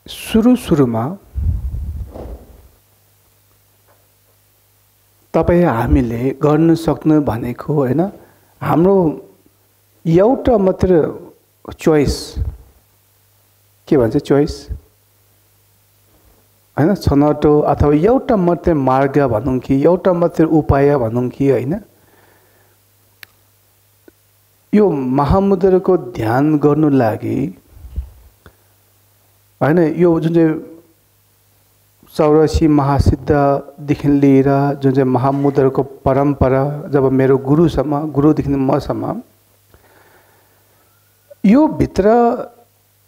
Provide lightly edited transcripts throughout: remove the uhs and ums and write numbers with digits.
सुरुमा तपाईँ हामीले गर्न सक्नु भनेको हैन हाम्रो एउटा मात्र चोइस के भन्छ चोइस हैन छनौटो अथवा एउटा मात्र मार्ग भनौं कि एउटा मात्र उपाय भनौं कि हैन यो महामुद्राको ध्यान गर्नु लागि हैन यो जुन चाहिँ 84 महासिद्धदेखि लिएर जुन चाहिँ महामुद्राको परम्परा जब मेरो गुरुदेखि मसम्म यो भित्र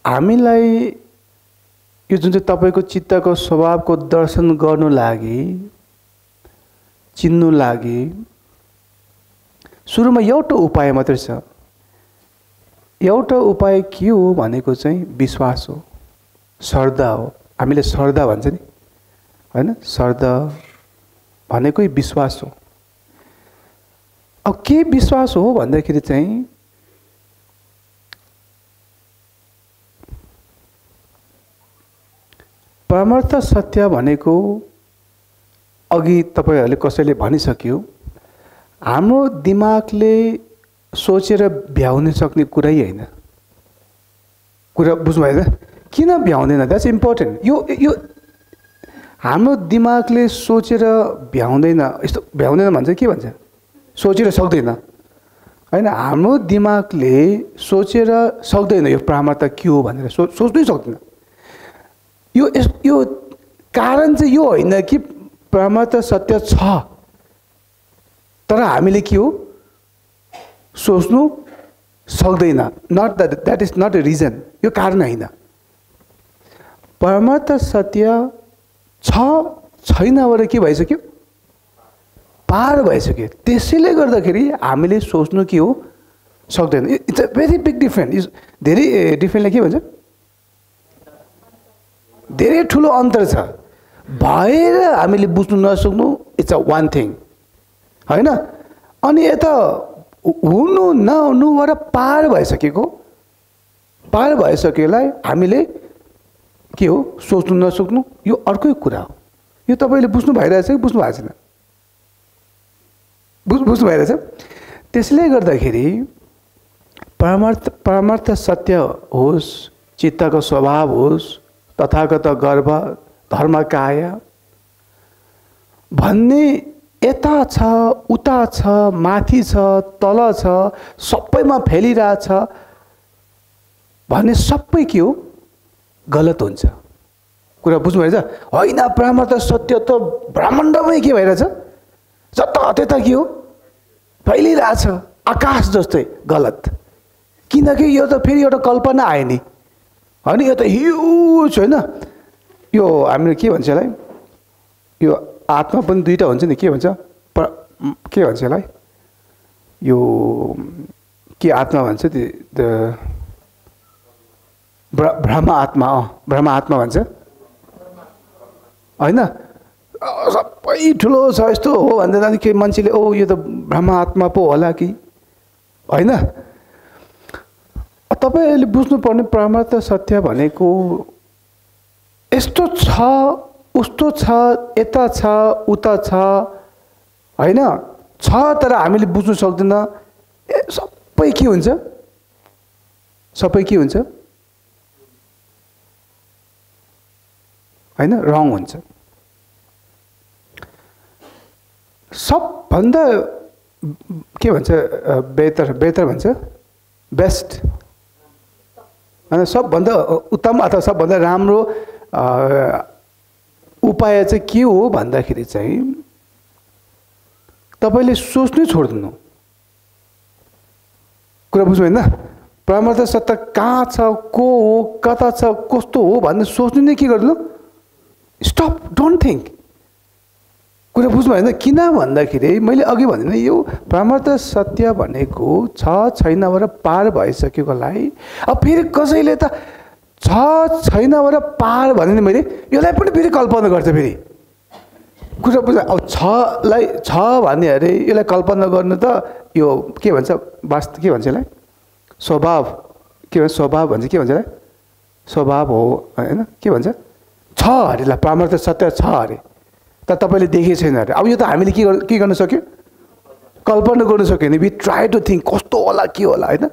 हामीलाई यो जुन चाहिँ तपाईको चित्तको स्वभावको दर्शन गर्नु लागि चिन्नु लागि सुरुमा एउटा उपाय मात्र छ एउटा उपाय के हो भनेको चाहिँ विश्वास हो श्रद्धा हो हामीले श्रद्धा भन्छ नि हैन श्रद्धा भनेकै विश्वास हो अब के विश्वास हो भन्दाखेरि चाहिँ परमार्थ सत्य भनेको अघि तपाईहरुले कसैले भनिसक्यो हाम्रो दिमागले सोचेर भ्याउन सक्ने कुरै हैन कुरा बुझ्नु भएन किन भ्याउँदैन दैट्स इम्पोर्टेन्ट यो हाम्रो दिमागले सोचेर भ्याउँदैन यस्तो भ्याउँदैन भन्छ के भन्छ सोचेर सक्दैन हैन हाम्रो दिमागले सोचेर सक्दैन यो परमार्थ के हो भनेर सोच्नै सक्दैन यो कारण चाहिँ यो होइन कि परमार्थ सत्य छ तर हामीले के हो सोच्नु सक्दैन not that is not a reason यो कारण हैन परमार्थ सत्य छैन भने के भइसक्यो पार भइसक्यो त्यसैले गर्दाखेरि हामीले सोच्नु के हो सक्दैन it's a very big difference धेरै डिफरेन्टले के भन्छ धेरै ठुलो अन्तर छ भएर हामीले बुझ्नु नसक्नु इट्स अ वान थिङ हैन अनि यता हुनु नहुनुबाट पार भइसकेलाई हामीले के हो सोच्नु नसक्नु यो अर्कै कुरा हो यो तपाईले बुझ्नु भइरहेछ कि बुझ्नु भएको छैन बुझ्नु भइरहेछ त्यसले गर्दाखेरि परमार्थ सत्य होस् चित्तको स्वभाव होस् तथागत गर्भ धर्मकाय भन्ने यता छ उता छ माथि छ तल छ सबैमा फैलिरहेछ भन्ने सबै के हो गलत हुन्छ कुरा बुझ्नु भएछ हैन परमार्थ सत्य त ब्रह्माण्डमै के भइरहेछ जताततै के हो फैलिरहेछ आकाश जस्तै गलत किनकि यो त फेरि एउटा कल्पना आयो नि हैन यो त ह्युज हैन यो हामीले के भन्छ यसलाई यो आत्मा पनि दुईटा हुन्छ नि के भन्छ के भन्छ यसलाई यो के आत्मा भन्छ त्यो ब्रह्म आत्मा भन्छ हैन सबै ठुलो छ यस्तो हो भन्दा के मान्छेले ओ यो त ब्रह्म आत्मा पो होला कि हैन तपाईले बुझ्नुपर्ने परमार्थ सत्य भनेको यस्तो छ उस्तो छ यता छ उता छ हैन छ तर हामीले बुझ्नु सक्दैन सबै के हुन्छ हैन रङ हुन्छ सबभन्दा के भन्छ बेहतर भन्छ बेस्ट हैन सबभन्दा उत्तम अथवा सबभन्दा राम्रो उपाय चाहिँ के हो भन्दाखेरि चाहिँ तपाईले सोच्नै छोड्दिनु कुरा बुझ्नु हैन परमार्थ सत्य कहाँ छ को हो कता छ कस्तो हो भन्ने सोच्नु नै के गर्दिनु स्टप डोन्ट थिंक कुरा बुझ्नु भएन किन भन्दाखेरि मैले अघि भने यो परमार्थ सत्य भनेको छ छैनबाट पार भइसकेकोलाई अब फेरि कसैले त छ छैनबाट पार भने मैले यसलाई पनि फेरि कल्पना गर्छ फेरि कुरा बुझ अब छ भन्ने अरे यसलाई कल्पना गर्नु त यो के भन्छ वास्तव के भन्छ यसलाई स्वभाव के भन्छ स्वभाव भन्छ के भन्छ यसलाई स्वभाव हो होइन के भन्छ छ अरे ल परमार्थ सत्य छ अरे तर तपाईँले देखेको छैन अरे अब यो त हामीले के गर्न सक्यो कल्पना गर्न सक्यो नि वी ट्राई टु थिङ्क कस्तो होला के होला होइन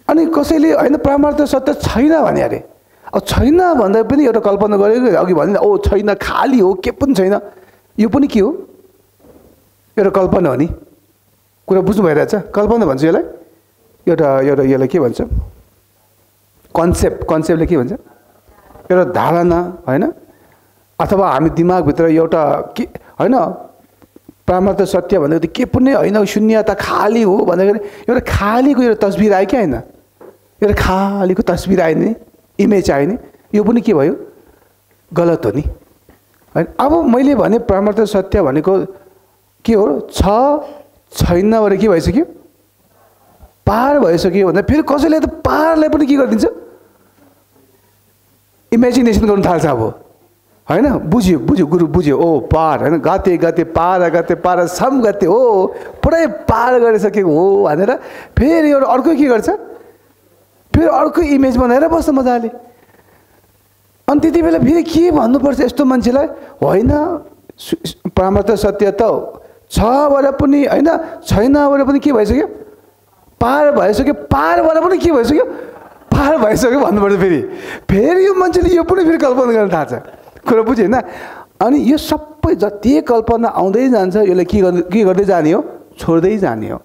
अनि कसैले होइन परमार्थ सत्य छैन भने अरे अब छैन भन्दा पनि एउटा कल्पना गरेको अघि भने ओ छैन खाली हो के पनि छैन यो पनि के हो एउटा कल्पना हो नि कुरा बुझ्नु भइरहेछ कल्पना भन्छ यसलाई एउटा यसलाई के भन्छ कन्सेप्टले के भन्छ एउटा धारणा होइन अथवा हामी दिमागभित्र एउटा के होइन परमार्थ सत्य भनेको त के पनि होइन शून्यता खाली हो भन्दाखेरि एउटा खालीको एउटा तस्बिर आयो क्या होइन एउटा खालीको तस्बिर आयो नि इमेज आयो नि यो पनि के भयो गलत हो नि होइन अब मैले भने परमार्थ सत्य भनेको के हो छैन भने के भइसक्यो पार भइसक्यो भन्दा फेरि कसैले त पारलाई पनि के गरिदिन्छ इमेजिनेसन गर्नु थाल्छ अब होइन बुझ्यो गुरु बुझ्यो ओ पार होइन गते पार सम गते हो पुरै पार गरिसकेको हो भनेर फेरि एउटा अर्को के गर्छ फेरि अर्को इमेज बनाएर बस्छ मजाले अनि त्यति बेला फेरि के भन्नुपर्छ यस्तो मान्छेलाई होइन परमार्थ सत्य त छ भएर पनि होइन छैन भएर पनि के भइसक्यो पार भइसक्यो पारबाट पनि के भइसक्यो पार भइसक्यो भन्नुपर्छ फेरि यो मान्छेले यो पनि फेरि कल्पना गर्न थाल्छ कुरा बुझ्यो होइन अनि यो सबै जति कल्पना आउँदै जान्छ यसले के गर्दै जाने हो छोड्दै जाने हो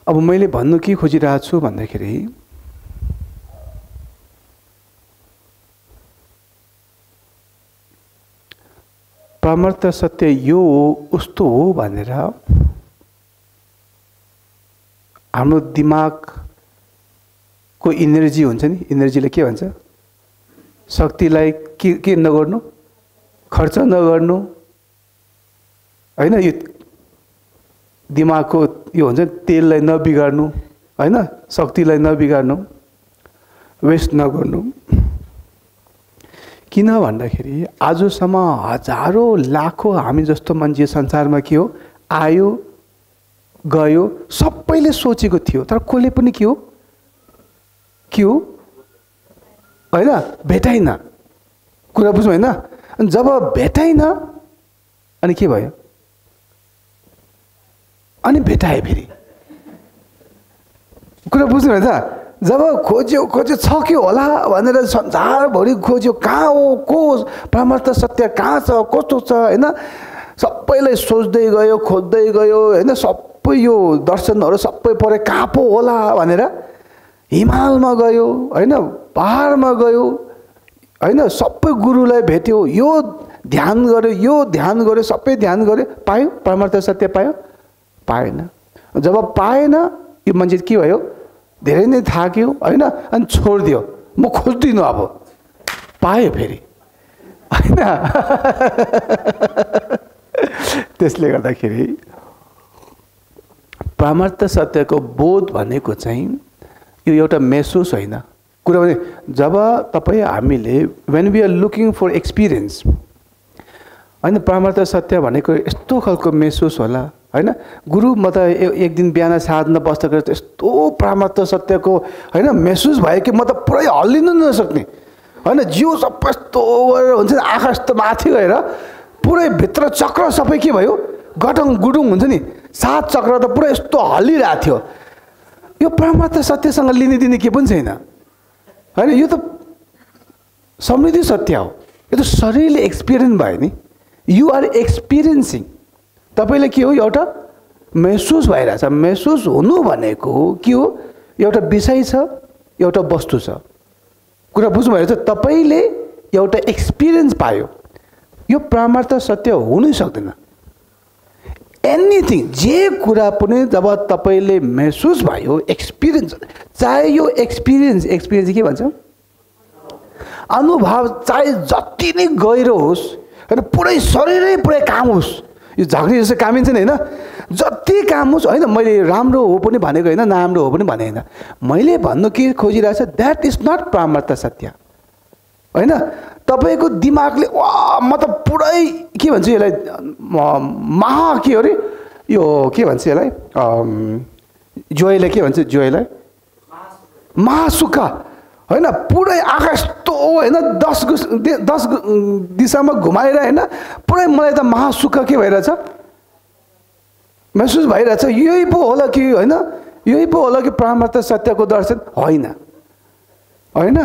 अब मैले भन्नु के खोजिरहेको छु भन्दाखेरि परमार्थ सत्य यो हो उस्तो हो भनेर हाम्रो दिमागको इनर्जी हुन्छ नि इनर्जीले के भन्छ शक्तिलाई के नगर्नु खर्च नगर्नु होइन यो दिमागको यो हुन्छ तेललाई नबिगार्नु होइन शक्तिलाई नबिगार्नु वेस्ट नगर्नु किन भन्दाखेरि आजसम्म हजारौँ लाखौँ हामी जस्तो मान्छे संसारमा के हो आयो गयो सबैले सोचेको थियो तर कसले पनि के हो होइन भेटाइन कुरा बुझ्नु होइन अनि जब भेटाइन अनि के भयो अनि भेटाए फेरि कुरा बुझ्नु भयो त जब खोज्यो छ के होला भनेर संसारभरि खोज्यो कहाँ हो को परमार्थ सत्य कहाँ छ कस्तो छ होइन सबैलाई सोच्दै गयो खोज्दै गयो होइन सबै यो दर्शनहरू सबै परे कहाँ पो होला भनेर हिमालमा गयो होइन पहाडमा गयो होइन सबै गुरुलाई भेट्यो यो ध्यान गर्यो सबै ध्यान गर्यो पायो परमार्थ सत्य पाएन जब पाएन यो मान्छे के भयो धेरै नै थाक्यो होइन अनि छोडिदियो म खोज्दिनँ अब पायो फेरि होइन त्यसले गर्दाखेरि परमार्थ सत्यको बोध भनेको चाहिँ यो एउटा महसुस होइन कुरा भने जब तपाईँ हामीले when we are looking for experience होइन परमार्थ सत्य भनेको यस्तो खालको महसुस होला होइन गुरु म त एक दिन बिहान साधना बस्दाखेरि यस्तो परमार्थ सत्यको होइन महसुस भयो कि म त पुरै हल्लिनु नसक्ने होइन जिउ सबै यस्तो गरेर हुन्छ नि आँखा यस्तो माथि गएर पुरै भित्र चक्र सबै के भयो गटङ गुडुङ हुन्छ नि 7 चक्र त पुरै यस्तो हल्लिरहेको थियो यो परमार्थ सत्यसँग लिने दिने के पनि छैन होइन यो त समृद्धि सत्य हो यो त शरीरले एक्सपिरियन्स भयो नि यु आर एक्सपिरियन्सिङ तपाईले के हो एउटा महसुस भइरहेछ महसुस हुनु भनेको के हो एउटा विषय छ एउटा वस्तु छ कुरा बुझ्नु भएछ तपाईले एउटा एक्सपिरियन्स पायो यो परमार्थ सत्य हुनै सक्दैन एनीथिङ जे कुरा पनि जब तपाईले महसुस भयो एक्सपिरियन्स चाहे यो एक्सपिरियन्स के भन्छ अनुभव चाहे जति नै गहिरो होस् हैन पुरै शरीरै पुरै काम होस् यो झगडी जस्तो कामिन्छ नि हैन जति काम होस् हैन मैले राम्रो हो पनि भनेको हैन नराम्रो हो पनि भने हैन मैले भन्नु के खोजिरहेछ दैट इज नट परमार्थ सत्य हैन तपाईँको दिमागले वा म त पुरै के भन्छु यसलाई के अरे यो के भन्छ यसलाई जोयलाई के भन्छ जोयलाई महासुखा होइन पुरै आकाश तो होइन 10 दिशामा घुमाएर होइन पुरै मलाई त महासुख के भइरहेछ महसुस भइरहेछ यही पो होला कि होइन यही पो होला कि परमार्थ सत्यको दर्शन होइन होइन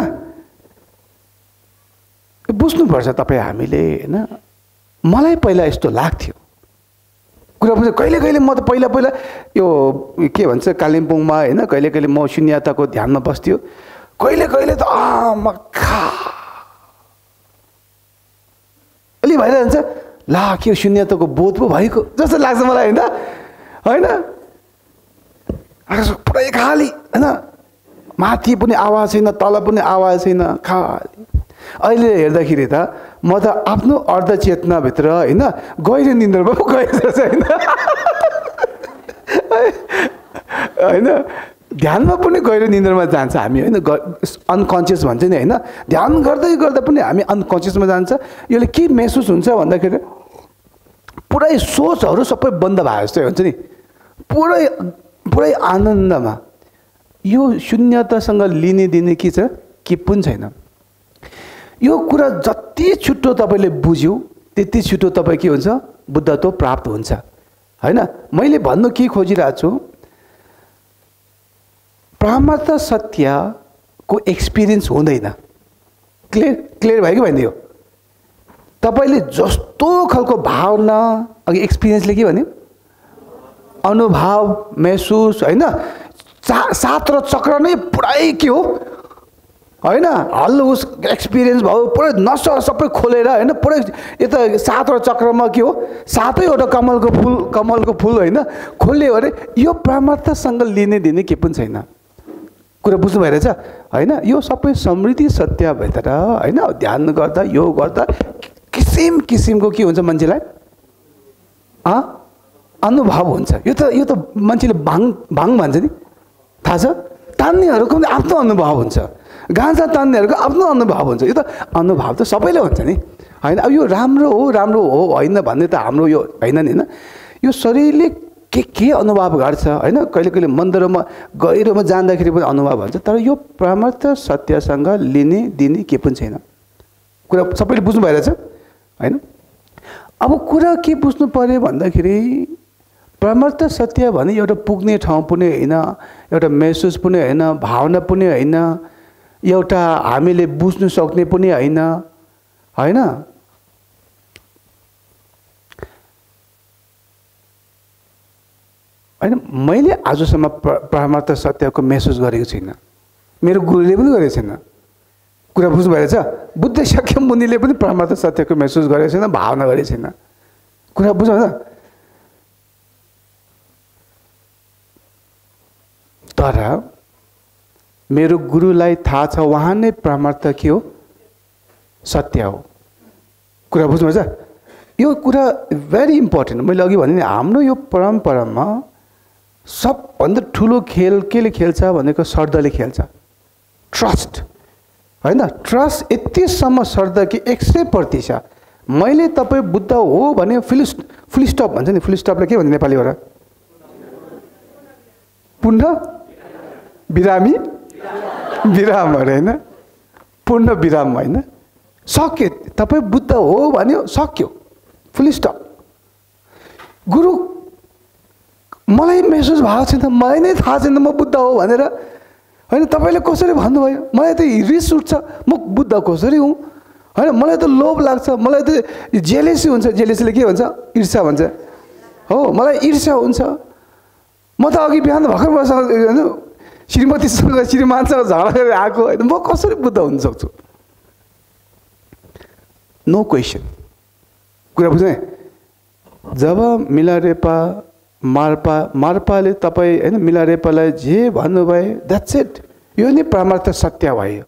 बुझ्नुपर्छ तपाईँ हामीले होइन मलाई पहिला यस्तो लाग्थ्यो कुरा बुझ्नु कहिले कहिले म त पहिला यो के भन्छ कालिम्पोङमा होइन कहिले कहिले म शून्यताको ध्यानमा बस्थ्यो कहिले कहिले त म अलि भइरहन्छ ला के शून्यताको बोध पो भएको जस्तो लाग्छ मलाई होइन आकाश पुरै खाली होइन माथि पनि आवाज छैन तल पनि आवाज छैन खाली अहिले हेर्दाखेरि त म त आफ्नो अर्धचेतनाभित्र होइन गहिरो निन्द्रमा पो गएको छ होइन ध्यानमा पनि गहिरो निन्द्रमा जान्छ हामी होइन अनकन्सियस भन्छ नि होइन ध्यान गर्दै गर्दा पनि हामी अनकन्सियसमा जान्छ यसले के महसुस हुन्छ भन्दाखेरि पुरै सोचहरू सबै बन्द भए जस्तै हुन्छ नि पुरै आनन्दमा यो शून्यतासँग लिने दिने के छ के पनि छैन यो कुरा जति छिटो तपाईँले बुझ्यो त्यति छिटो तपाईँ के हुन्छ बुद्धत्व प्राप्त हुन्छ होइन मैले भन्नु के खोजिरहेको छु परमार्थ सत्यको एक्सपिरियन्स हुँदैन क्लियर भयो कि भएन यो तपाईँले जस्तो खालको भावना अघि एक्सपिरियन्सले के भन्यो अनुभव महसुस होइन सात र चक्र नै पुरै के हो होइन हल्लो उस एक्सपिरियन्स भयो पुरै नस सबै खोलेर होइन पुरै यता सात र चक्रमा के हो सातैवटा कमलको फुल होइन खोल्यो अरे यो परमार्थसँग लिने दिने के पनि छैन कुरा बुझ्नु भइरहेछ होइन यो सबै समृद्धि सत्यभित्र होइन ध्यान गर्दा योग गर्दा किसिम किसिमको के हुन्छ मान्छेलाई अनुभव हुन्छ यो त मान्छेले भाङ भन्छ नि थाहा छ तान्नेहरूको पनि आफ्नो अनुभव हुन्छ गाँजा तान्नेहरूको आफ्नो अनुभव हुन्छ यो त अनुभव त सबैले हुन्छ नि होइन अब यो राम्रो हो होइन भन्ने त हाम्रो यो होइन नि होइन यो शरीरले के अनुभव गर्छ होइन कहिले कहिले मन्दिरमा गहिरोमा जाँदाखेरि पनि अनुभव हुन्छ तर यो परमार्थ सत्यसँग लिने दिने के पनि छैन कुरा सबैले बुझ्नु भइरहेछ होइन अब कुरा के बुझ्नु पर्यो भन्दाखेरि परमार्थ सत्य भने एउटा पुग्ने ठाउँ पनि होइन एउटा महसुस पनि होइन भावना पनि होइन एउटा हामीले बुझ्नु सक्ने पनि होइन होइन होइन मैले आजसम्म परमार्थ सत्यको महसुस गरेको छैन मेरो गुरुले पनि गरेको छैन कुरा बुझ्नु भइरहेछ बुद्ध शाक्य मुनिले पनि परमार्थ सत्यको महसुस गरेको छैन भावना गरेको छैन कुरा बुझ्नु तर मेरो गुरुलाई थाहा छ उहाँ नै परमार्थ के हो सत्य हो कुरा बुझ्नुहुन्छ यो कुरा भेरी इम्पोर्टेन्ट मैले अघि भने नि हाम्रो यो परम्परामा सबभन्दा ठुलो खेल केले खेल्छ भनेको श्रद्धाले खेल्छ ट्रस्ट होइन ट्रस्ट यतिसम्म श्रद्धा कि 100% मैले तपाईँ बुद्ध हो भने फुल स्टप भन्छ नि फुल स्टपलाई के भन्छ नेपालीबाट पूर्ण बिरामी विराम अरे होइन पूर्ण विराम होइन सक्यो तपाईँ बुद्ध हो भन्यो सक्यो फुल स्टप गुरु मलाई महसुस भएको छैन मलाई नै थाहा छैन म बुद्ध हो भनेर होइन तपाईँले कसरी भन्नुभयो मलाई त रिस उठ्छ म बुद्ध कसरी हुँ होइन मलाई त लोभ लाग्छ मलाई त जेलेसी हुन्छ जेलेसीले के भन्छ ईर्ष्या भन्छ हो मलाई ईर्ष्या हुन्छ म त अघि बिहान भर्खर होइन श्रीमतीसँग श्रीमानसँग झगडा गरेर आएको होइन म कसरी बुद्ध हुन सक्छु नो क्वेसन कुरा बुझ्ने जब मिलारेपा मार्पाले तपाईँ होइन मिलारेपालाई जे भन्नुभयो द्याट्स इट यो नै परमार्थ सत्य भयो